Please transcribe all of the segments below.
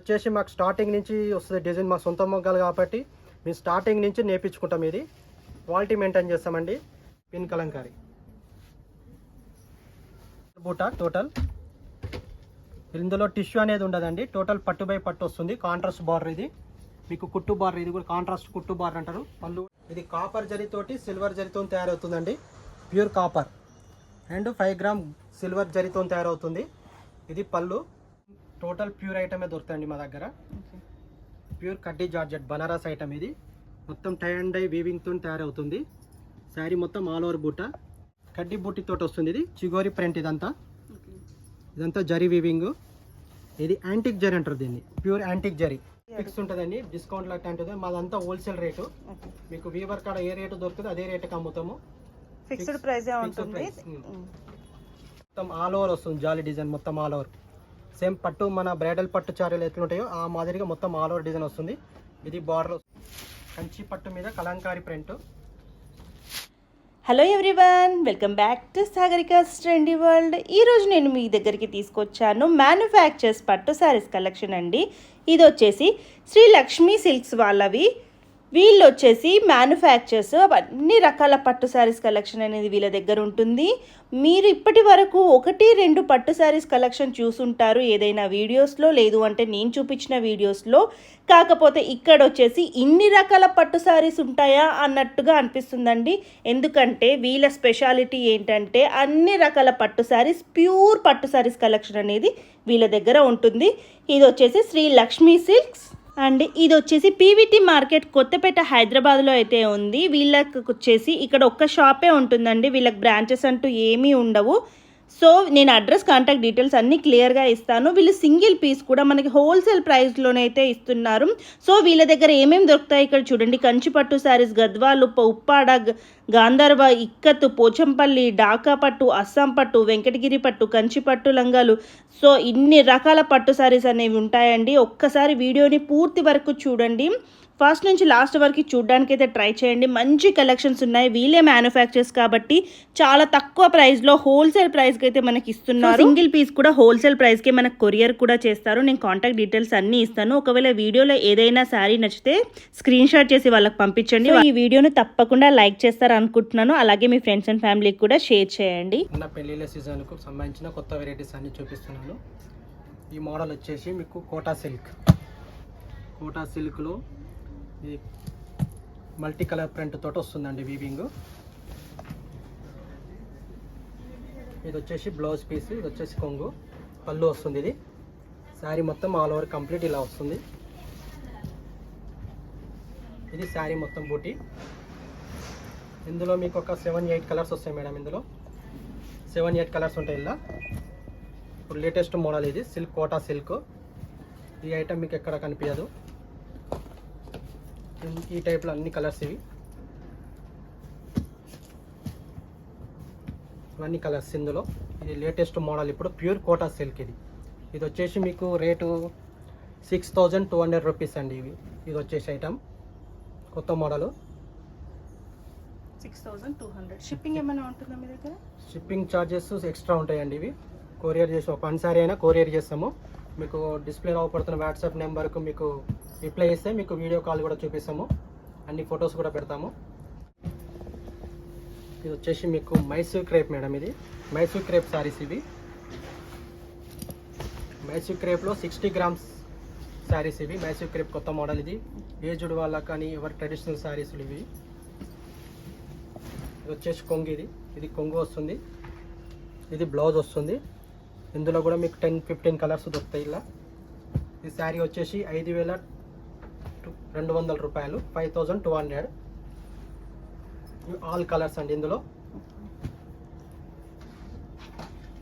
వచ్చేసి మాకు స్టార్టింగ్ నుంచి వస్తుంది డిజైన్, మా సొంత మొగ్గలు కాబట్టి మేము స్టార్టింగ్ నుంచి నేర్పించుకుంటాం. ఇది క్వాలిటీ మెయింటైన్ చేస్తామండి. పిన్ కలంకారీ బూట టోటల్. ఇందులో టిష్యూ అనేది ఉండదండి, టోటల్ పట్టు బై పట్టు వస్తుంది. కాంట్రాస్ట్ బార్డర్ ఇది మీకు, కుట్టు బార్డర్ ఇది కూడా కాంట్రాస్ట్ కుట్టు బార్డర్ అంటారు. పళ్ళు ఇది కాపర్ జరీతోటి సిల్వర్ జరీతో తయారవుతుందండి, pure copper and 5 gram silver జరీతో తయారవుతుంది. ఇది పళ్ళు టోటల్ ప్యూర్ ఐటమే దొరుకుతాయండి మా దగ్గర. ప్యూర్ కడ్డీ జార్జెట్ బనారస్ ఐటమ్ ఇది, మొత్తం టై అండ్ డై వీవింగ్తో తయారవుతుంది. శారీ మొత్తం ఆల్ ఓవర్ బూట కడ్డీ బూటి తోటి వస్తుంది. ఇది చిగోరి ప్రింట్, ఇదంతా జరీ వీవింగ్. ఇది యాంటిక్ జరీ అంటారు దీన్ని, ప్యూర్ యాంటిక్ జరీ. ఫిక్స్ ఉంటుందండి, డిస్కౌంట్ లాంటి ఉంటుంది. మాదంతా హోల్సేల్ రేటు. మీకు వీవర్ కాడ ఏ రేటు దొరుకుతుంది అదే రేటుకి అమ్ముతాము. ఫిక్స్డ్ ప్రైస్ ఉంటుంది. మొత్తం ఆల్ ఓవర్ వస్తుంది, జాలీ డిజైన్ మొత్తం ఆల్ ఓవర్. సేమ్ పట్టు మన బ్రైడల్ పట్టు చారీలు ఎట్లుంటాయో ఆ మాదిరిగా మొత్తం ఆల్ ఓవర్ డిజైన్ వస్తుంది. ఇది బార్డర్ కంచి పట్టు మీద kalamkari print. Hello everyone, welcome back to Sagarika's trendy world. ఈరోజు నేను మీ దగ్గరికి తీసుకొచ్చాను మ్యానుఫ్యాక్చర్స్ పట్టు శారీస్ కలెక్షన్ అండి. ఇది వచ్చేసి శ్రీ లక్ష్మీ సిల్క్స్ వాళ్ళవి. వీళ్ళు వచ్చేసి మ్యానుఫ్యాక్చర్స్, అన్ని రకాల పట్టు శారీస్ కలెక్షన్ అనేది వీళ్ళ దగ్గర ఉంటుంది. మీరు ఇప్పటి వరకు 1-2 పట్టు శారీస్ కలెక్షన్ చూసుంటారు ఏదైనా వీడియోస్లో, లేదు అంటే నేను చూపించిన వీడియోస్లో. కాకపోతే ఇక్కడ వచ్చేసి ఇన్ని రకాల పట్టు శారీస్ ఉంటాయా అన్నట్టుగా అనిపిస్తుందండి. ఎందుకంటే వీళ్ళ స్పెషాలిటీ ఏంటంటే అన్ని రకాల పట్టు శారీస్, ప్యూర్ పట్టు శారీస్ కలెక్షన్ అనేది వీళ్ళ దగ్గర ఉంటుంది. ఇది వచ్చేసి శ్రీ లక్ష్మీ సిల్క్స్ అండ్ ఇది వచ్చేసి పీవీటీ మార్కెట్ కొత్తపేట హైదరాబాద్లో అయితే ఉంది. వీళ్ళకి వచ్చేసి ఇక్కడ ఒక్క షాపే ఉంటుందండి, వీళ్ళకి బ్రాంచెస్ అంటూ ఏమీ ఉండవు. సో నేను అడ్రస్, కాంటాక్ట్ డీటెయిల్స్ అన్నీ క్లియర్గా ఇస్తాను. వీళ్ళు సింగిల్ పీస్ కూడా మనకి హోల్సేల్ ప్రైస్లోనైతే ఇస్తున్నారు. సో వీళ్ళ దగ్గర ఏమేమి దొరుకుతాయి ఇక్కడ చూడండి. కంచిపట్టు శారీస్, గద్వాలు, ఉప్పాడ, గాంధర్వ, ఇక్కత్తు, పోచంపల్లి, ఢాకా పట్టు, అస్సాం పట్టు, వెంకటగిరి పట్టు, కంచిపట్టు లంగాలు. సో ఇన్ని రకాల పట్టు శారీస్ అనేవి ఉంటాయండి. ఒక్కసారి వీడియోని పూర్తి వరకు చూడండి, ఫస్ట్ నుంచి లాస్ట్ వరకు చూడడానికి అయితే ట్రై చేయండి. మంచి కలెక్షన్స్ ఉన్నాయి. వీళ్ళే మ్యానుఫ్యాక్చర్స్ కాబట్టి చాలా తక్కువ ప్రైస్లో హోల్సేల్ ప్రైస్కి అయితే మనకి ఇస్తున్నారు. సింగిల్ పీస్ కూడా హోల్సేల్ ప్రైస్కి మనకు కొరియర్ కూడా చేస్తారు. నేను కాంటాక్ట్ డీటెయిల్స్ అన్నీ ఇస్తాను. ఒకవేళ వీడియోలో ఏదైనా శారీ నచ్చితే స్క్రీన్ షాట్ చేసి వాళ్ళకి పంపించండి. ఈ వీడియోను తప్పకుండా లైక్ చేస్తారు అనుకుంటున్నాను. అలాగే మీ ఫ్రెండ్స్ అండ్ ఫ్యామిలీకి కూడా షేర్ చేయండి. పెళ్లిళ్ళ సీజన్కు సంబంధించిన కొత్త వెరైటీస్ అన్ని చూపిస్తున్నాను. ఈ మోడల్ వచ్చేసి మీకు కోటా సిల్క్. కోటా సిల్క్లో ఇది మల్టీ కలర్ ప్రింట్ తోటి వస్తుందండి వీవింగ్. ఇది వచ్చేసి బ్లౌజ్ పీస్, ఇది వచ్చేసి కొంగు, పళ్ళు వస్తుంది. ఇది శారీ మొత్తం ఆల్ ఓవర్ కంప్లీట్ ఇలా వస్తుంది. ఇది శారీ మొత్తం బూటీ. ఇందులో మీకు ఒక 7-8 కలర్స్ వస్తాయి మేడం. ఇందులో 7-8 కలర్స్ ఉంటాయి ఇలా. ఇప్పుడు లేటెస్ట్ మోడల్ ఇది సిల్క్, కోటా సిల్క్. ఈ ఐటమ్ మీకు ఎక్కడ కనిపించదు. ఈ టైప్లో అన్ని కలర్స్, ఇవన్నీ కలర్స్ ఇందులో. ఇది లేటెస్ట్ మోడల్ ఇప్పుడు ప్యూర్ కోటా సిల్క్. ఇది వచ్చేసి మీకు రేటు 6200 రూపీస్ అండి. ఇది వచ్చేసి ఐటమ్ కొత్త మోడల్ 6200. షిప్పింగ్ ఏమైనా ఉంటుందా మీ దగ్గర? షిప్పింగ్ ఛార్జెస్ ఎక్స్ట్రా ఉంటాయండి. ఇవి కొరియర్ చేసి ఒక 1 సారీ అయినా కొరియర్ చేస్తాము. మీకు డిస్ప్లే అవపడుతున్న వాట్సాప్ నెంబర్కు మీకు రిప్లై ఇస్తే మీకు వీడియో కాల్ కూడా చూపిస్తాము, అన్ని ఫొటోస్ కూడా పెడతాము. ఇది వచ్చేసి మీకు మైసూర్ క్రేప్ మేడం. ఇది మైసూర్ క్రేప్ శారీస్. ఇవి మైసూర్ క్రేప్లో 60 గ్రామ్స్ శారీస్. ఇవి మైసూర్ క్రేప్ కొత్త మోడల్. ఇది ఏజ్డ్ వాళ్ళకి కానీ ఎవరి ట్రెడిషనల్ శారీస్ ఇవి. ఇది వచ్చేసి కొంగు. ఇది కొంగు వస్తుంది. ఇది బ్లౌజ్ వస్తుంది. ఇందులో కూడా మీకు 10-15 కలర్స్ దొరుకుతాయి ఇలా. ఈ శారీ వచ్చేసి 5200 రూపాయలు, 5200. ఆల్ కలర్స్ అండి. ఇందులో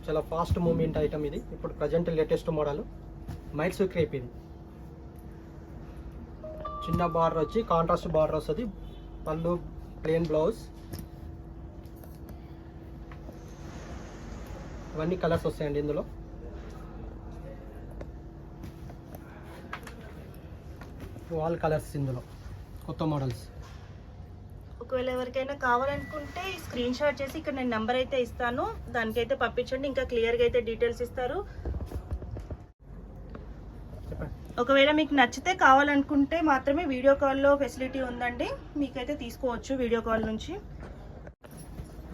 చాలా ఫాస్ట్ మూవ్మెంట్ ఐటమ్ ఇది. ఇప్పుడు present latest model Mysore crepe. ఇది చిన్న బార్డర్ వచ్చి కాంట్రాస్ట్ బార్డర్ వస్తుంది. పళ్ళు, ప్లెయిన్ బ్లౌజ్, ఇవన్నీ కలర్స్ వస్తాయండి ఇందులో. ఆల్ కలర్స్ ఇందులో కొత్త మోడల్స్. ఒకవేళ ఎవరికైనా కావాలనుకుంటే స్క్రీన్ షాట్ చేసి ఇక్కడ నేను నెంబర్ అయితే ఇస్తాను, దానికైతే పంపించండి. ఇంకా క్లియర్గా అయితే డీటెయిల్స్ ఇస్తారు. ఒకవేళ మీకు నచ్చితే కావాలనుకుంటే మాత్రమే వీడియో కాల్లో ఫెసిలిటీ ఉందండి, మీకైతే తీసుకోవచ్చు వీడియో కాల్ నుంచి.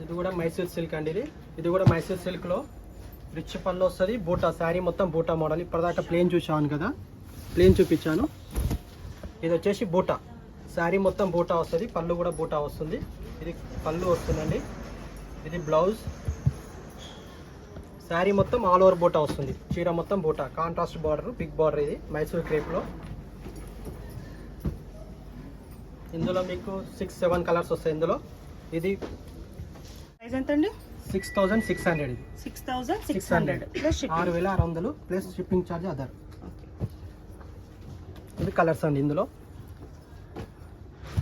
ఇది కూడా మైసూర్ సిల్క్ అండి. ఇది కూడా మైసూర్ సిల్క్లో రిచ్ పళ్ళు వస్తుంది. బూటా శారీ మొత్తం బూటా మోడల్. ఇప్పటిదాకా ప్లేన్ చూసాను కదా, ప్లేన్ చూపించాను. ఇది వచ్చేసి బూటా శారీ మొత్తం బూటా వస్తుంది. పళ్ళు కూడా బూటా వస్తుంది. ఇది పళ్ళు వస్తుందండి. ఇది బ్లౌజ్. శారీ మొత్తం ఆల్ ఓవర్ బూటా వస్తుంది. చీర మొత్తం బూటా, కాంట్రాస్ట్ బార్డర్, బిగ్ బార్డర్. ఇది మైసూర్ క్రేప్లో. ఇందులో మీకు 6-7 కలర్స్ వస్తాయి ఇందులో. ఇది ప్రైస్ ఎంత అండి? 6600. ఇది 6600 plus shipping. 6600 plus shipping charge other. ఇది కలర్స్ అండి. ఇందులో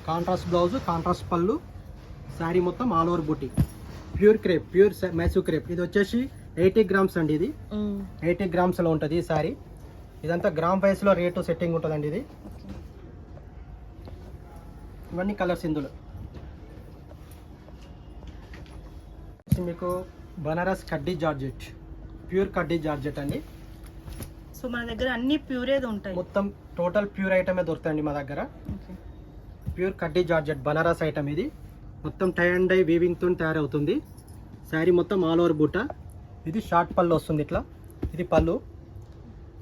కాంట్రాస్ట్ బ్లౌజ్, కాంట్రాస్ట్ పళ్ళు, శారీ మొత్తం ఆల్ ఓవర్ బూటీ, pure crepe, pure Mysore crepe. ఇది వచ్చేసి 80 గ్రామ్స్ అండి. ఇది 80 గ్రామ్స్లో ఉంటుంది ఈ శారీ. ఇదంతా గ్రామ్ వైస్లో రేటు సెట్టింగ్ ఉంటుందండి. ఇది ఇవన్నీ కలర్స్ ఇందులో. మీకు బనారస్ కడ్డీ జార్జెట్, ప్యూర్ కడ్డీ జార్జెట్ అండి. సో మన దగ్గర అన్ని ప్యూరేది ఉంటాయి, మొత్తం టోటల్ ప్యూర్ ఐటమే దొరుకుతాయండి మా దగ్గర. ప్యూర్ కడ్డీ జార్జెట్ బనారస్ ఐటమ్. ఇది మొత్తం టై అండ్ డై వీవింగ్తో తయారవుతుంది. శారీ మొత్తం ఆల్ ఓవర్ బూటా. ఇది షార్ట్ పళ్ళు వస్తుంది ఇట్లా. ఇది పళ్ళు.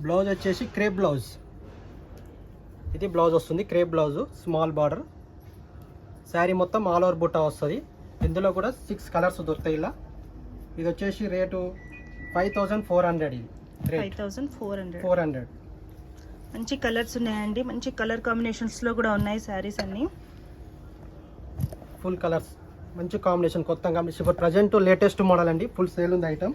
బ్లౌజ్ వచ్చేసి క్రేప్ బ్లౌజ్. ఇది బ్లౌజ్ వస్తుంది crepe blouse, small border. Sari మొత్తం ఆల్ ఓవర్ బూటా వస్తుంది. ఇందులో కూడా 6 కలర్స్ దొరుకుతాయి ఇలా. ఇది వచ్చేసి రేటు 5400. ఇది రేట్ 5400. మంచి కలర్స్ ఉన్నాయండి, మంచి కలర్ కాంబినేషన్స్లో కూడా ఉన్నాయి శారీస్ అన్నీ. ఫుల్ కలర్స్, మంచి కాంబినేషన్, కొత్త కాంబినేషన్. ఇప్పుడు ప్రజెంట్ లేటెస్ట్ మోడల్ అండి. ఫుల్ సేల్ ఉంది ఐటమ్.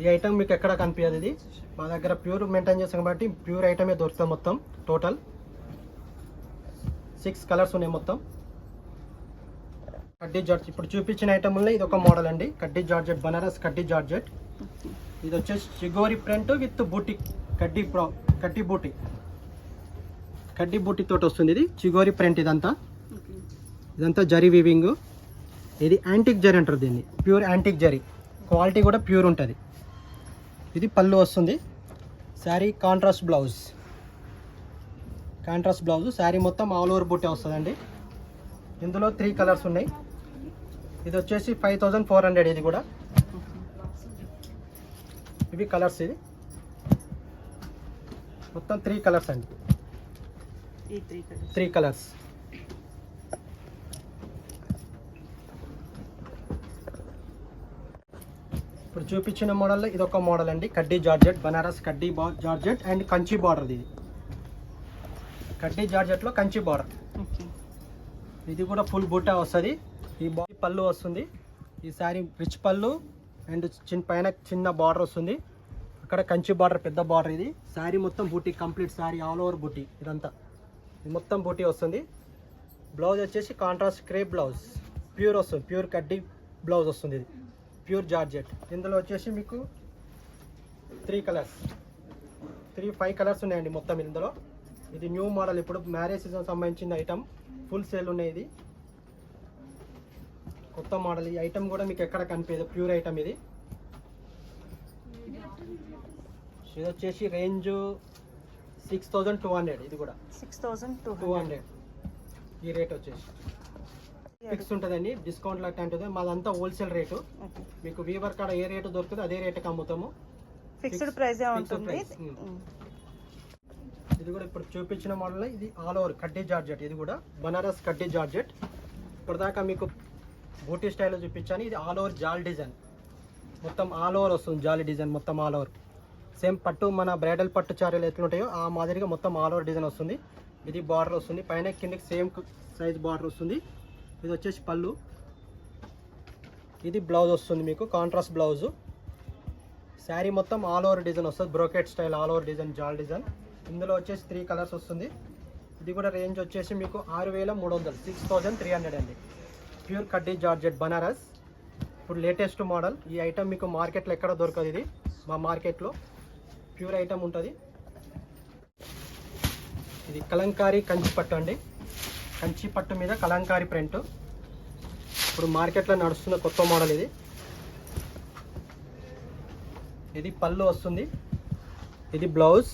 ఈ ఐటమ్ మీకు ఎక్కడ కనిపించదు. ఇది మా దగ్గర ప్యూర్ మెయింటైన్ చేస్తాం కాబట్టి ప్యూర్ ఐటమే దొరుకుతాం. మొత్తం టోటల్ 6 కలర్స్ ఉన్నాయి మొత్తం. కడ్డీ జార్జెట్ ఇప్పుడు చూపించిన ఐటమ్లో ఇది ఒక మోడల్ అండి. కడ్డీ జార్జెట్, బనారస్ కడ్డీ జార్జెట్. ఇది వచ్చేసి చిగోరి ప్రింట్ విత్ బూటీ, కడ్డీ బూటీ, కడ్డీ బూటీ తోటి వస్తుంది. ఇది చిగోరి ప్రింట్. ఇదంతా జరీ వీవింగ్. ఇది యాంటిక్ జరీ అంటారు దీన్ని, ప్యూర్ యాంటిక్ జరీ. క్వాలిటీ కూడా ప్యూర్ ఉంటుంది. ఇది పళ్ళు వస్తుంది. శారీ కాంట్రాస్ట్ బ్లౌజ్, శారీ మొత్తం ఆల్ ఓవర్ బూటే వస్తుందండి. ఇందులో 3 కలర్స్ ఉన్నాయి. ఇది వచ్చేసి 5400. ఇది కూడా ఇవి కలర్స్. ఇది మొత్తం 3 కలర్స్ అండి. 3 కలర్స్. ఇప్పుడు చూపించిన మోడల్లో ఇది ఒక మోడల్ అండి. కడ్డీ జార్జెట్, బనారస్ కడ్డీ జార్జెట్ అండ్ కంచి బార్డర్. ఇది కడ్డీ జార్జెట్లో కంచి బార్డర్. ఇది కూడా ఫుల్ బూటా వస్తుంది. ఈ పళ్ళు వస్తుంది. ఈ శారీ రిచ్ పళ్ళు అండ్ పైన చిన్న బార్డర్ వస్తుంది. అక్కడ కంచి బార్డర్, పెద్ద బార్డర్. ఇది శారీ మొత్తం బూటీ, కంప్లీట్ శారీ ఆల్ ఓవర్ బూటీ. ఇదంతా ఇది మొత్తం బూటీ వస్తుంది. బ్లౌజ్ వచ్చేసి కాంట్రాస్ట్ క్రేప్ బ్లౌజ్, ప్యూర్ వస్తుంది. ప్యూర్ కడ్డీ బ్లౌజ్ వస్తుంది. ఇది ప్యూర్ జార్జెట్. ఇందులో వచ్చేసి మీకు 5 కలర్స్ ఉన్నాయండి మొత్తం ఇందులో. ఇది న్యూ మోడల్, ఇప్పుడు మ్యారేజ్ సీజన్ సంబంధించిన ఐటమ్. ఫుల్ సేల్ ఉన్నాయి. ఇది కొత్త మోడల్. ఈ ఐటమ్ కూడా మీకు ఎక్కడ కనిపించదు, ప్యూర్ ఐటమ్. ఇది వచ్చేసి రేంజ్ 6200. ఇది కూడా 6200. ఈ రేట్ వచ్చేసి ఫిక్స్ ఉంటుందండి. డిస్కౌంట్ లాంటి ఉంటుంది. మాదంతా హోల్సేల్ రేటు. మీకు వీవర్ కాడ ఏ రేటు దొరుకుతుంది అదే రేటుకి అమ్ముతాము. ఫిక్స్డ్ ప్రైస్ ఉంటుంది. ఇది కూడా ఇప్పుడు చూపించిన మోడల్. ఇది ఆల్ ఓవర్ కడ్డీ జార్జెట్. ఇది కూడా బనారస్ కడ్డీ జార్జెట్. ఇప్పటిదాకా మీకు బూటీ స్టైల్లో చూపించాను. ఇది ఆల్ ఓవర్ జాల్ డిజైన్, మొత్తం ఆల్ ఓవర్ వస్తుంది. జాలీ డిజైన్ మొత్తం ఆల్ ఓవర్. సేమ్ పట్టు, మన బ్రైడల్ పట్టు చారీలు ఎట్లుంటాయో ఆ మాదిరిగా మొత్తం ఆల్ ఓవర్ డిజైన్ వస్తుంది. ఇది బార్డర్ వస్తుంది. పైన కిందకి సేమ్ సైజ్ బార్డర్ వస్తుంది. ఇది వచ్చేసి పళ్ళు. ఇది బ్లౌజ్ వస్తుంది మీకు కాంట్రాస్ట్ బ్లౌజ్. శారీ మొత్తం ఆల్ ఓవర్ డిజైన్ వస్తుంది. Brocade style all over design, జాల్ డిజైన్. ఇందులో వచ్చేసి 3 కలర్స్ వస్తుంది. ఇది కూడా రేంజ్ వచ్చేసి మీకు 6300, 6300 అండి. ప్యూర్ కడ్డీ జార్జెట్ బనారస్. ఇప్పుడు లేటెస్ట్ మోడల్. ఈ ఐటమ్ మీకు మార్కెట్లో ఎక్కడ దొరకదు. ఇది మా మార్కెట్లో ప్యూర్ ఐటమ్ ఉంటుంది. ఇది కలంకారీ కంచి పట్టు అండి. కంచి పట్టు మీద కలంకారీ ప్రింట్. ఇప్పుడు మార్కెట్లో నడుస్తున్న కొత్త మోడల్ ఇది. ఇది పళ్ళు వస్తుంది. ఇది బ్లౌజ్.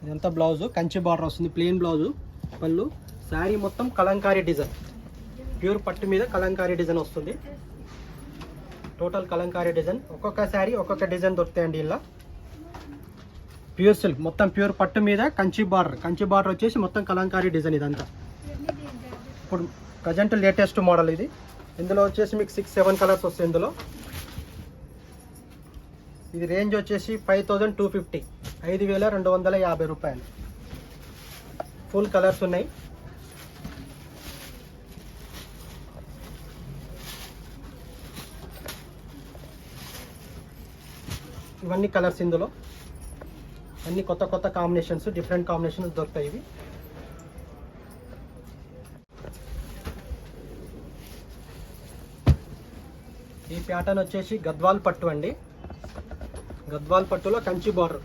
ఇదంతా బ్లౌజు కంచి బార్డర్ వస్తుంది, ప్లెయిన్ బ్లౌజు. పళ్ళు శారీ మొత్తం కలంకారీ డిజైన్, ప్యూర్ పట్టు మీద కలంకారీ డిజైన్ వస్తుంది. Total Kalamkari design. ఒక్కొక్క శారీ ఒక్కొక్క డిజైన్ దొరుకుతాయండి ఇలా. ప్యూర్ సిల్క్ మొత్తం ప్యూర్ పట్టు మీద కంచి బార్డర్ వచ్చేసి మొత్తం కలంకారీ డిజైన్ ఇదంతా. ఇప్పుడు ప్రజెంట్ లేటెస్ట్ మోడల్ ఇది. ఇందులో వచ్చేసి మీకు 6-7 కలర్స్ వస్తాయి ఇందులో. ఇది రేంజ్ వచ్చేసి 5250, 5250 రూపాయలు. ఫుల్ కలర్స్ ఉన్నాయి. ఇవన్నీ కలర్స్ ఇందులో, అన్ని కొత్త కొత్త కాంబినేషన్స్, డిఫరెంట్ కాంబినేషన్స్ దొరుకుతాయి ఇవి. ఈ ప్యాటర్న్ వచ్చేసి గద్వాల్ పట్టు అండి. గద్వాల్ పట్టులో కంచి బార్డర్,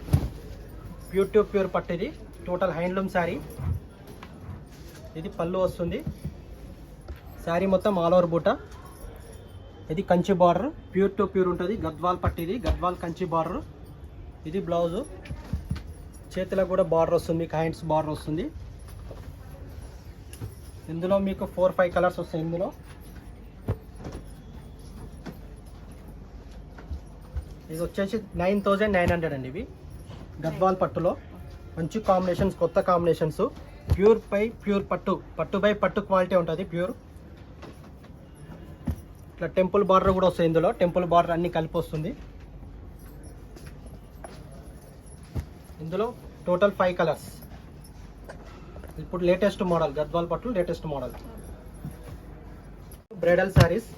ప్యూర్ పట్టు. ఇది టోటల్ హ్యాండ్లూమ్ శారీ. ఇది పళ్ళు వస్తుంది. శారీ మొత్తం ఆల్ ఓవర్ బూట. ఇది కంచి బార్డర్, ప్యూర్ ఉంటుంది. గద్వాల్ పట్టు, ఇది గద్వాల్ కంచి బార్డర్. ఇది బ్లౌజు. చేతిలో కూడా బార్డర్ వస్తుంది, మీకు హ్యాండ్స్ బార్డర్ వస్తుంది. ఇందులో మీకు 4-5 కలర్స్ వస్తాయి ఇందులో. ఇది వచ్చేసి 9900 అండి. ఇవి గద్వాల్ పట్టులో మంచి కాంబినేషన్స్, కొత్త కాంబినేషన్స్. ప్యూర్ పట్టు బై పట్టు క్వాలిటీ ఉంటుంది, ప్యూర్. ఇట్లా టెంపుల్ బార్డర్ కూడా వస్తుంది ఇందులో. టెంపుల్ బార్డర్ అన్ని కలిపి వస్తుంది ఇందులో. Total 5 colours. ఇప్పుడు లేటెస్ట్ మోడల్, గద్వాల్ పట్టు లేటెస్ట్ మోడల్. బ్రైడల్ శారీస్,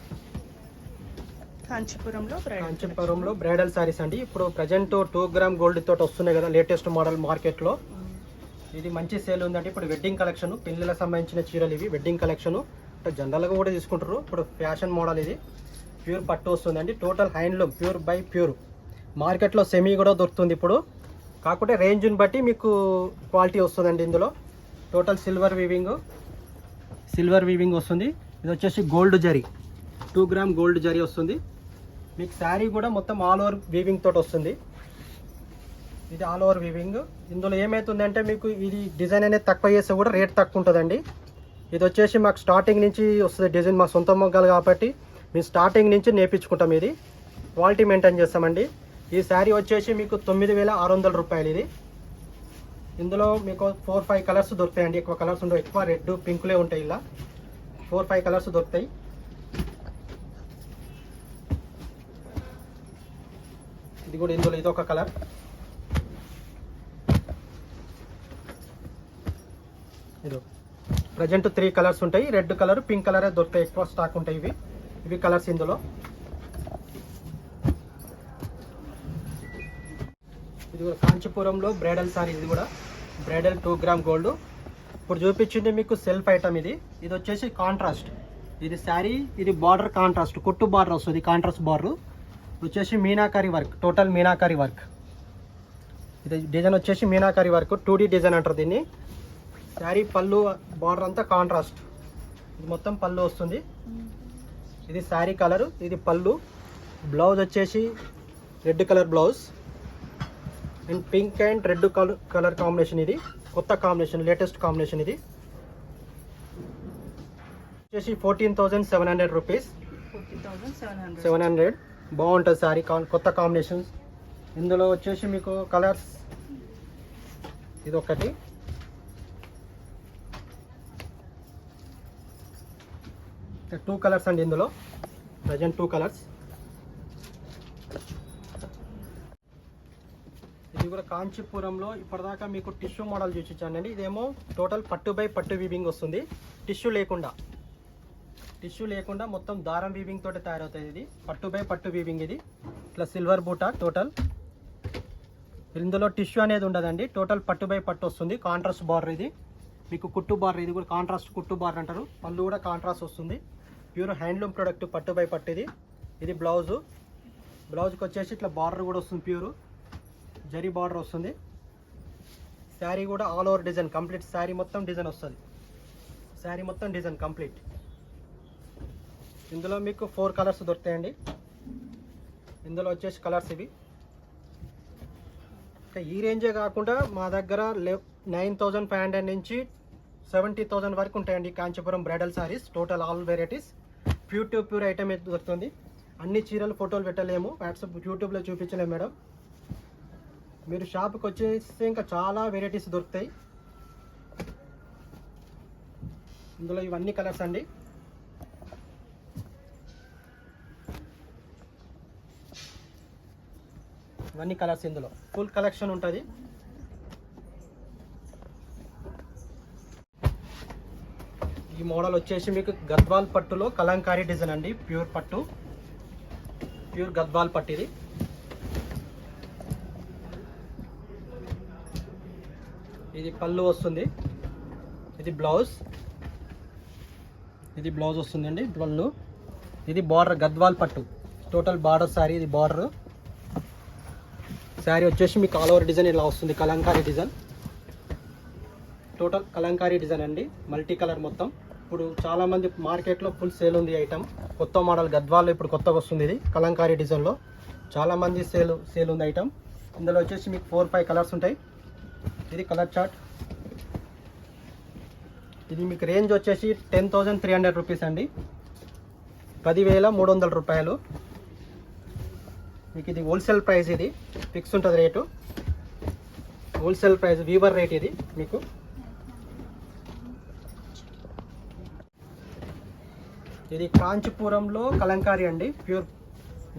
కాంచీపురంలో బ్రైడల్ శారీస్ అండి. ఇప్పుడు ప్రజెంట్ 2 గ్రామ్ గోల్డ్ తోటి వస్తున్నాయి కదా లేటెస్ట్ మోడల్ మార్కెట్లో. ఇది మంచి సేల్ ఉందండి. ఇప్పుడు వెడ్డింగ్ కలెక్షన్, పెళ్లిళ్ళకి సంబంధించిన చీరలు ఇవి. వెడ్డింగ్ కలెక్షన్ జనరల్గా కూడా తీసుకుంటారు. ఇప్పుడు ఫ్యాషన్ మోడల్. ఇది ప్యూర్ పట్టు వస్తుందండి. Total handloom, pure by pure. మార్కెట్లో సెమీ కూడా దొరుకుతుంది ఇప్పుడు, కాకపోతే రేంజ్ని బట్టి మీకు క్వాలిటీ వస్తుందండి ఇందులో. టోటల్ సిల్వర్ వీవింగ్ వస్తుంది. ఇది వచ్చేసి gold zari, 2 gram gold zari వస్తుంది. మీకు శారీ కూడా మొత్తం ఆల్ ఓవర్ వీవింగ్ తోటి వస్తుంది. ఇది ఆల్ ఓవర్ వీవింగ్. ఇందులో ఏమవుతుందంటే మీకు ఇది డిజైన్ అనేది తక్కువ చేస్తే కూడా రేట్ తక్కువ ఉంటుందండి. ఇది వచ్చేసి మాకు స్టార్టింగ్ నుంచి వస్తుంది డిజైన్, మా సొంత మొగ్గలు కాబట్టి మేము స్టార్టింగ్ నుంచి నేర్పించుకుంటాం. ఇది క్వాలిటీ మెయింటైన్ చేస్తామండి. ఈ శారీ వచ్చేసి మీకు 9600 రూపాయలు. ఇది ఇందులో మీకు 4-5 కలర్స్ దొరుకుతాయండి. ఎక్కువ కలర్స్ ఉండవు, ఎక్కువ రెడ్ పింకులే ఉంటాయి. ఇలా 4-5 కలర్స్ దొరుకుతాయి. ఇది కూడా ఇందులో ఇదొక కలర్. ఇది ప్రజెంట్ 3 కలర్స్ ఉంటాయి. రెడ్ కలర్, పింక్ కలరే దొరుకుతాయి, ఎక్కువ స్టాక్ ఉంటాయి. ఇవి కలర్స్ ఇందులో. ఇది కూడా కాంచీపురంలో బ్రైడల్ సారీ. ఇది కూడా బ్రైడల్ 2 గ్రామ్ గోల్డ్. ఇప్పుడు చూపించింది మీకు సెల్ఫ్ ఐటమ్. ఇది వచ్చేసి కాంట్రాస్ట్. ఇది శారీ, ఇది బార్డర్ కాంట్రాస్ట్, కుట్టు బార్డర్ వస్తుంది. కాంట్రాస్ట్ బార్డర్ వచ్చేసి meenakari work, total meenakari work. ఇది డిజైన్ వచ్చేసి మీనాకారి వర్క్, 2D డిజైన్ అంటారు దీన్ని. శారీ పళ్ళు బార్డర్ అంతా కాంట్రాస్ట్. ఇది మొత్తం పళ్ళు వస్తుంది. ఇది శారీ కలర్, ఇది పళ్ళు. బ్లౌజ్ వచ్చేసి red colour blouse and pink and red colour combination. ఇది కొత్త కాంబినేషన్, లేటెస్ట్ కాంబినేషన్. ఇది వచ్చేసి 14,700 రూపీస్. 700 బాగుంటుంది శారీ, కొత్త కాంబినేషన్స్. ఇందులో వచ్చేసి మీకు కలర్స్, ఇది ఒకటి, టూ కలర్స్ అండి ఇందులో. Present 2 colours. ఇది కూడా కాంచీపురంలో ఇప్పటిదాకా మీకు టిష్యూ మోడల్ చూపించానండి. ఇదేమో టోటల్ పట్టు బై పట్టు వీవింగ్ వస్తుంది, టిష్యూ లేకుండా మొత్తం దారం వీవింగ్ తోటి తయారవుతుంది. ఇది పట్టు బై పట్టు వీవింగ్. ఇది ఇట్లా సిల్వర్ బూటా టోటల్. ఇందులో టిష్యూ అనేది ఉండదండి, టోటల్ పట్టు బై పట్టు వస్తుంది. Contrast border. ఇది మీకు కుట్టు బార్డర్. ఇది కూడా కాంట్రాస్ట్ కుట్టు బార్డర్ అంటారు. పళ్ళు కూడా కాంట్రాస్ట్ వస్తుంది. ప్యూర్ హ్యాండ్లూమ్ ప్రొడక్ట్, పట్టు బై పట్టు. ఇది బ్లౌజ్కి వచ్చేసి ఇట్లా బార్డర్ కూడా వస్తుంది, ప్యూర్ జరీ బార్డర్ వస్తుంది. శారీ కూడా all over design complete. Sari మొత్తం డిజైన్ వస్తుంది. శారీ మొత్తం డిజైన్ కంప్లీట్. ఇందులో మీకు 4 కలర్స్ దొరుకుతాయండి. ఇందులో వచ్చేసి కలర్స్ ఇవి. ఇంకా ఈ రేంజే కాకుండా మా దగ్గర 9,500 నుంచి 70,000 వరకు ఉంటాయండి Kanchipuram bridal saris. Total all varieties pure to pure item దొరుకుతుంది. అన్ని చీరలు ఫోటోలు పెట్టలేము, వాట్సాప్ యూట్యూబ్లో చూపించలేము మేడం. మీరు షాప్కి వచ్చేస్తే ఇంకా చాలా వెరైటీస్ దొరుకుతాయి. ఇందులో ఇవన్నీ కలర్స్ అండి. ఇవన్నీ కలర్స్, ఇందులో ఫుల్ కలెక్షన్ ఉంటుంది. ఈ మోడల్ వచ్చేసి మీకు గద్వాల్ పట్టులో కలంకారీ డిజైన్ అండి. ప్యూర్ పట్టు, ప్యూర్ గద్వాల్ పట్టు. ఇది పళ్ళు వస్తుంది, ఇది బ్లౌజ్ వస్తుందండి పళ్ళు. ఇది బార్డర్ గద్వాల్ పట్టు, టోటల్ బార్డర్ సారీ. ఇది బార్డర్ శారీ వచ్చేసి మీకు ఆల్ ఓవర్ డిజైన్ ఇలా వస్తుంది, Kalamkari design. Total Kalamkari design అండి, మల్టీ కలర్ మొత్తం. ఇప్పుడు చాలామంది మార్కెట్లో ఫుల్ సేల్ ఉంది ఐటమ్. కొత్త మోడల్ గద్వాల్లో ఇప్పుడు కొత్తగా వస్తుంది. ఇది కలంకారీ డిజైన్లో చాలామంది సేల్ ఉంది ఐటమ్. ఇందులో వచ్చేసి మీకు 4-5 కలర్స్ ఉంటాయి. ఇది కలర్ చార్ట్. ఇది మీకు రేంజ్ వచ్చేసి 10,300 రూపీస్ అండి, 10,300 రూపాయలు. మీకు ఇది హోల్సేల్ ప్రైస్, ఇది ఫిక్స్ ఉంటుంది rate. Wholesale price weaver rate ఇది మీకు. ఇది కాంచీపురంలో కలంకారీ అండి, ప్యూర్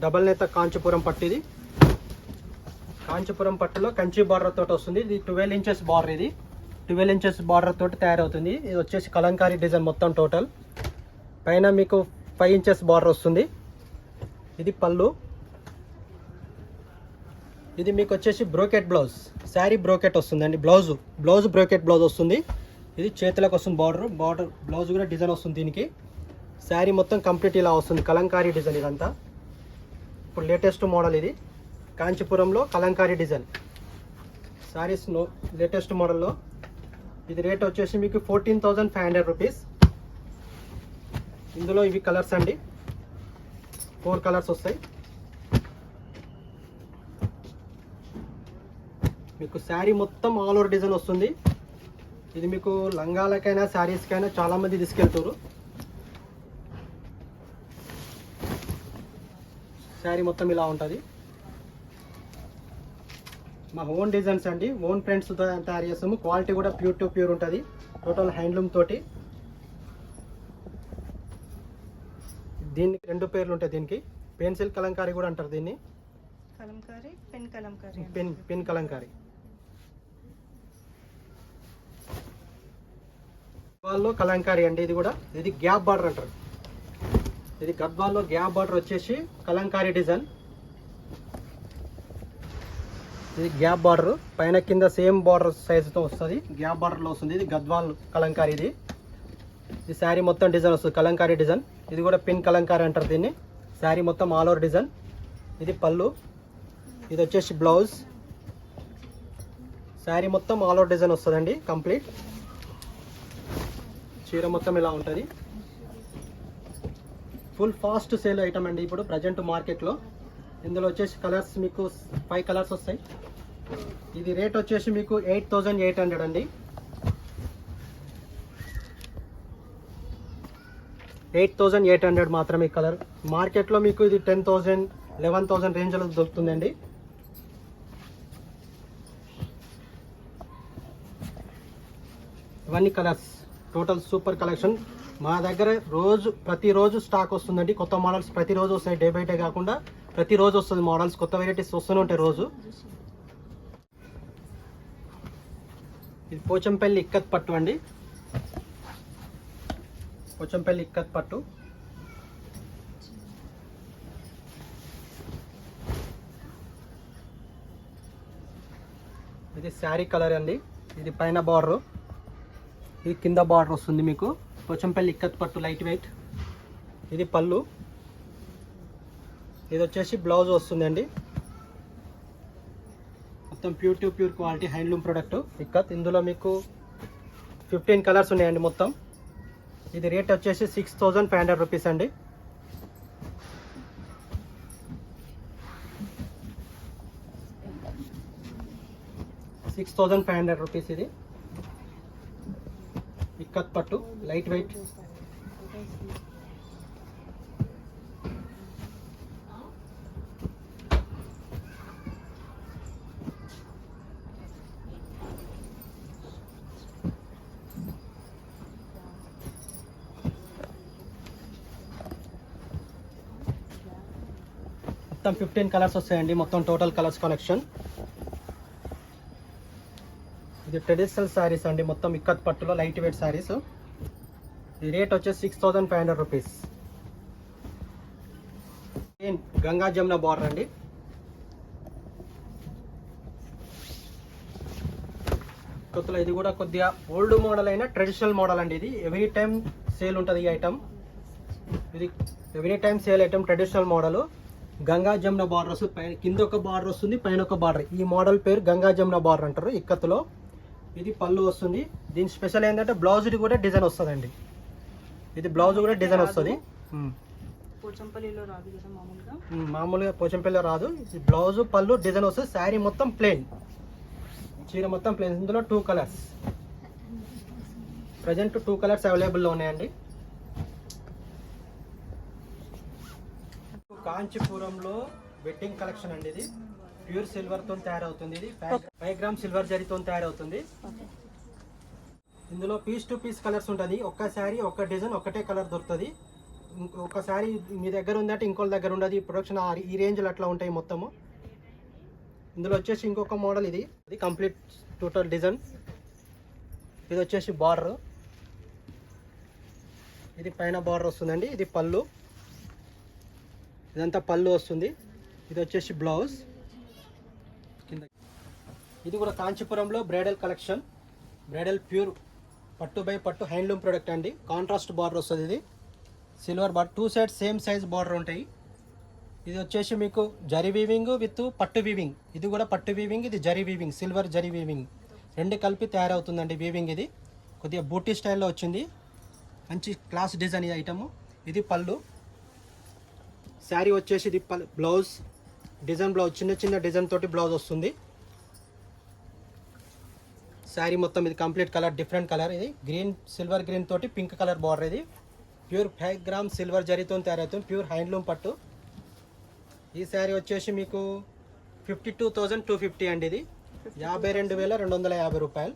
డబల్ నేత కాంచీపురం పట్టు. ఇది కాంచీపురం పట్టులో కంచి బార్డర్ తోటి వస్తుంది. ఇది 12 ఇంచెస్ బార్డర్. ఇది 12 ఇంచెస్ బార్డర్ తోటి తయారవుతుంది. ఇది వచ్చేసి కలంకారీ డిజైన్ మొత్తం. టోటల్ పైన మీకు 5 ఇంచెస్ బార్డర్ వస్తుంది. ఇది పళ్ళు. ఇది మీకు వచ్చేసి బ్రోకెట్ బ్లౌజ్, శారీ బ్రోకెట్ వస్తుందండి. బ్లౌజ్ బ్రోకెట్ బ్లౌజ్ వస్తుంది. ఇది చేతులకు వస్తుంది బార్డర్ బ్లౌజ్ కూడా డిజైన్ వస్తుంది దీనికి. శారీ మొత్తం కంప్లీట్ ఇలా వస్తుంది, కలంకారీ డిజైన్ ఇదంతా. ఇప్పుడు లేటెస్ట్ మోడల్ ఇది కాంచీపురంలో కలంకారీ డిజైన్ శారీస్ లేటెస్ట్ మోడల్లో. ఇది రేట్ వచ్చేసి మీకు 14,500 రూపీస్. ఇందులో ఇవి కలర్స్ అండి, 4 కలర్స్ వస్తాయి మీకు. శారీ మొత్తం ఆల్ ఓవర్ డిజైన్ వస్తుంది. ఇది మీకు లంగాలకైనా శారీస్కైనా చాలామంది తీసుకెళ్తారు. శారీ మొత్తం ఇలా ఉంటుంది. మా ఓన్ డిజైన్స్ అండి, ఓన్ ప్రింట్స్ తయారు చేస్తాము. క్వాలిటీ కూడా ప్యూర్ టు ప్యూర్ ఉంటుంది, టోటల్ హ్యాండ్లూమ్ తోటి. దీనికి 2 పేర్లు ఉంటాయి. దీనికి పెన్సిల్ కలంకారీ కూడా అంటారు దీన్ని. Kalamkari, pen kalamkari, pen kalamkari. గద్వాల్లో కలంకారీ అండి ఇది కూడా. ఇది గ్యాప్ బార్డర్ అంటారు. ఇది గద్వాల్లో గ్యాప్ బార్డర్ వచ్చేసి కలంకారీ డిజైన్. ఇది గ్యాప్ బార్డర్, పైన కింద సేమ్ బార్డర్ సైజుతో వస్తుంది, గ్యాప్ బార్డర్లో వస్తుంది. ఇది గద్వాల్ కలంకారీ. ఇది శారీ మొత్తం డిజైన్ వస్తుంది, కలంకారీ డిజైన్. ఇది కూడా పిన్ కలంకారీ అంటారు దీన్ని. శారీ మొత్తం ఆల్ ఓవర్ డిజైన్. ఇది పళ్ళు. ఇది వచ్చేసి బ్లౌజ్. శారీ మొత్తం ఆల్ ఓవర్ డిజైన్ వస్తుందండి కంప్లీట్. చీర మొత్తం ఇలా ఉంటుంది. ఫుల్ ఫాస్ట్ సేల్ ఐటమ్ అండి ఇప్పుడు ప్రజెంట్ మార్కెట్లో. ఇందులో వచ్చేసి కలర్స్ మీకు 5 కలర్స్ వస్తాయి. ఇది రేట్ వచ్చేసి మీకు 8,800 అండి. 8,800 మాత్రమే కలర్. మార్కెట్లో మీకు ఇది 10,000, 11,000 రేంజ్లో దొరుకుతుందండి. ఇవన్నీ కలర్స్, టోటల్ సూపర్ కలెక్షన్. మా దగ్గర ప్రతిరోజు స్టాక్ వస్తుందండి. కొత్త మోడల్స్ ప్రతిరోజు వస్తాయి, డే బై డే కాకుండా ప్రతిరోజు వస్తుంది మోడల్స్, కొత్త వెరైటీస్ వస్తూనే ఉంటాయి రోజు. ఇది పోచంపల్లి ఇక్కత్ పట్టు అండి, పోచంపల్లి ఇక్కత్ పట్టు. ఇది శారీ కలర్ అండి. ఇది పైన బార్డర్, ఇది కింద బార్డర్ వస్తుంది మీకు. పోచంపల్లి ఇక్కత్ పట్టు లైట్ వెయిట్. ఇది పళ్ళు. ఇది వచ్చేసి బ్లౌజ్ వస్తుందండి. మొత్తం pure to pure quality handloom product ikat. ఇందులో మీకు 15 కలర్స్ ఉన్నాయండి మొత్తం. ఇది రేట్ వచ్చేసి 6,500 రూపీస్ అండి. 6500 రూపీస్. ఇది ఇక్కత్ పట్టు లైట్ వెయిట్. మొత్తం 15 కలర్స్ వస్తాయండి. మొత్తం టోటల్ కలర్స్ కలెక్షన్. ఇది ట్రెడిషనల్ శారీస్ అండి, మొత్తం ఇక్కత్ పట్టులో లైట్ వెయిట్ శారీస్. ఈ రేట్ వచ్చేసి 6500 రూపీస్. గంగా జమున బార్డర్ అండి. కొత్తలో ఇది కూడా కొద్దిగా ఓల్డ్ మోడల్ అయినా ట్రెడిషనల్ మోడల్ అండి. ఇది ఎవ్రీ టైం సేల్ ఉంటుంది ఈ ఐటమ్. ఇది every time sale item, traditional model. Ganga Jamuna border వస్తుంది, కింద ఒక బార్డర్ వస్తుంది, పైన ఒక బార్డర్. ఈ మోడల్ పేరు గంగా జమున బార్డర్ అంటారు ఇక్కత్తులో. ఇది పళ్ళు వస్తుంది. దీని స్పెషల్ ఏంటంటే బ్లౌజ్ కూడా డిజైన్ వస్తుందండి. ఇది బ్లౌజ్ కూడా డిజైన్ వస్తుంది. మామూలుగా పోచంపల్లిలో రాదు. ఇది బ్లౌజ్ పళ్ళు డిజైన్ వస్తుంది. శారీ మొత్తం ప్లెయిన్, చీర మొత్తం ప్లెయిన్. ఇందులో 2 కలర్స్ ప్రజెంట్ 2 కలర్స్ అవైలబుల్లో ఉన్నాయండి. కాంచీపురంలో వెడ్డింగ్ కలెక్షన్ అండి. ఇది ప్యూర్ సిల్వర్ తో తయారవుతుంది. ఇది 5 గ్రామ్ సిల్వర్ జరీతో తయారవుతుంది. ఇందులో పీస్ టు పీస్ కలర్స్ ఉంటుంది. ఒక్క శారీ ఒక డిజైన్ ఒకటే కలర్ దొరుకుతుంది. ఒక శారీ మీ దగ్గర ఉందంటే ఇంకోళ్ళ దగ్గర ఉండదు. ప్రొడక్షన్ ఈ రేంజ్లో అట్లా ఉంటాయి మొత్తము. ఇందులో వచ్చేసి ఇంకొక మోడల్. ఇది కంప్లీట్ టోటల్ డిజైన్. ఇది వచ్చేసి బార్డర్. ఇది పైన బార్డర్ వస్తుందండి. ఇది పళ్ళు, ఇదంతా పళ్ళు వస్తుంది. ఇది వచ్చేసి బ్లౌజ్ కింద. ఇది కూడా కాంచీపురంలో బ్రైడల్ కలెక్షన్. బ్రైడల్ ప్యూర్ పట్టు బై పట్టు హ్యాండ్లూమ్ ప్రోడక్ట్ అండి. కాంట్రాస్ట్ బార్డర్ వస్తుంది. ఇది silver border, 2 sides same size border ఉంటాయి. ఇది వచ్చేసి మీకు జరీ వీవింగ్ విత్ పట్టు వీవింగ్. ఇది కూడా పట్టు వీవింగ్, ఇది zari weaving, silver zari weaving రెండు కలిపి తయారవుతుందండి వీవింగ్. ఇది కొద్దిగా బూటీ స్టైల్లో వచ్చింది. మంచి క్లాస్ డిజైన్ ఈ ఐటమ్. ఇది పళ్ళు. శారీ వచ్చేసి ఇది బ్లౌజ్ డిజైన్, బ్లౌజ్ చిన్న చిన్న డిజైన్ తోటి బ్లౌజ్ వస్తుంది. శారీ మొత్తం ఇది కంప్లీట్ కలర్ డిఫరెంట్ కలర్. ఇది గ్రీన్, సిల్వర్ గ్రీన్ తోటి పింక్ కలర్ బార్డర్. ఇది ప్యూర్ 5 గ్రామ్ సిల్వర్ జరీతో తయారవుతుంది. ప్యూర్ హ్యాండ్లూమ్ పట్టు. ఈ శారీ వచ్చేసి మీకు 52,250 అండి. ఇది 52,250 రూపాయలు.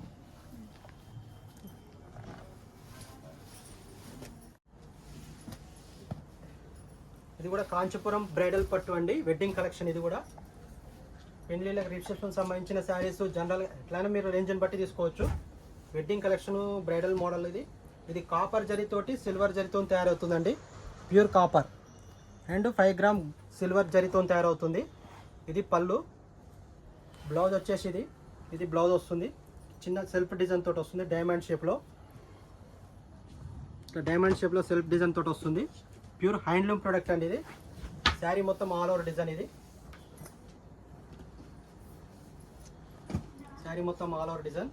ఇది కూడా కాంచీపురం బ్రైడల్ పట్టు అండి, వెడ్డింగ్ కలెక్షన్. ఇది కూడా పెళ్లిళ్ళకి రిసెప్షన్ సంబంధించిన శారీస్ జనరల్ ఎట్లయినా మీరు రేంజ్ని బట్టి తీసుకోవచ్చు. Wedding collection bridal model. ఇది కాపర్ జరీతోటి సిల్వర్ జరీతో తయారవుతుందండి. Pure copper and 5 gram silver జరీతో తయారవుతుంది. ఇది పళ్ళు. బ్లౌజ్ వచ్చేసి ఇది బ్లౌజ్ వస్తుంది. చిన్న సెల్ఫ్ డిజైన్ తోటి వస్తుంది. డైమండ్ షేప్లో, ఇట్లా డైమండ్ షేప్లో సెల్ఫ్ డిజైన్ తోటి వస్తుంది. ప్యూర్ హ్యాండ్లూమ్ ప్రోడక్ట్ అండి. ఇది శారీ మొత్తం ఆల్ ఓవర్ డిజైన్. ఇది శారీ మొత్తం ఆల్ ఓవర్ డిజైన్.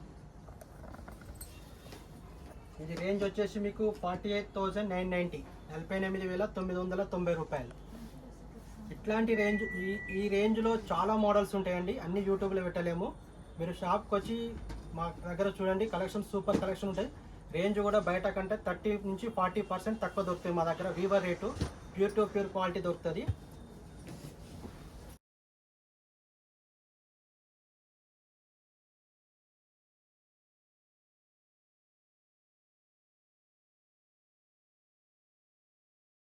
ఇది రేంజ్ వచ్చేసి మీకు 48,990, 48,990 రూపాయలు. ఇట్లాంటి రేంజ్ ఈ రేంజ్లో చాలా మోడల్స్ ఉంటాయండి. అన్ని యూట్యూబ్లో పెట్టలేము. మీరు షాప్కి వచ్చి మా దగ్గర చూడండి. కలెక్షన్ సూపర్ కలెక్షన్ ఉంటాయి. రేంజ్ కూడా బయట కంటే 30 నుంచి 40% తక్కువ దొరుకుతుంది మా దగ్గర. Weaver rate pure to pure quality దొరుకుతుంది.